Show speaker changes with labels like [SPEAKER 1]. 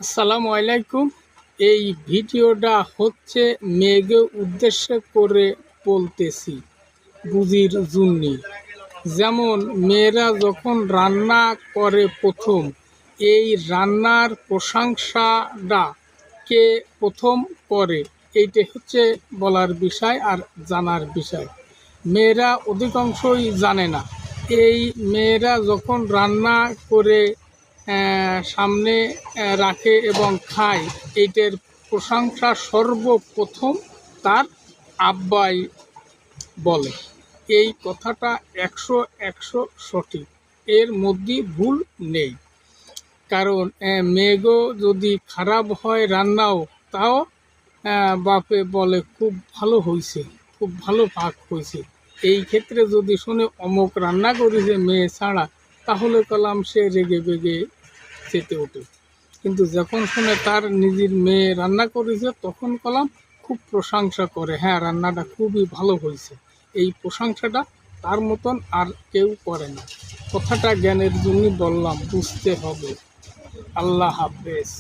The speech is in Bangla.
[SPEAKER 1] আসসালামু আলাইকুম। এই ভিডিওটা হচ্ছে মেয়েকে উদ্দেশ্য করে বলতেছি বুঝির জন্যে। যেমন মেয়েরা যখন রান্না করে প্রথম, এই রান্নার প্রশংসাটা কে প্রথম করে এইটা হচ্ছে বলার বিষয় আর জানার বিষয়। মেয়েরা অধিকাংশই জানে না। এই মেয়েরা যখন রান্না করে সামনে রাখে এবং খায়, এইটার প্রশংসা সর্বপ্রথম তার আব্বাই বলে। এই কথাটা 100 সঠিক, এর মধ্যে ভুল নেই। কারণ মেয়েগো যদি খারাপ হয় রান্নাও, তাও বাপে বলে খুব ভালো হয়েছে, খুব ভালো পাক হয়েছে। এই ক্ষেত্রে যদি শুনে অমুক রান্না করেছে মেয়ে ছাড়া, তাহলে কলাম সে রেগে বেগে চেতে ওঠে। কিন্তু যখন শুনে তার নিজের মেয়ে রান্না করেছে, তখন কলাম খুব প্রশংসা করে, হ্যাঁ রান্নাটা খুবই ভালো হয়েছে। এই প্রশংসাটা তার মতন আর কেউ করে না। কথাটা জ্ঞানের জন্য বললাম, বুঝতে হবে। আল্লাহ হাফেজ।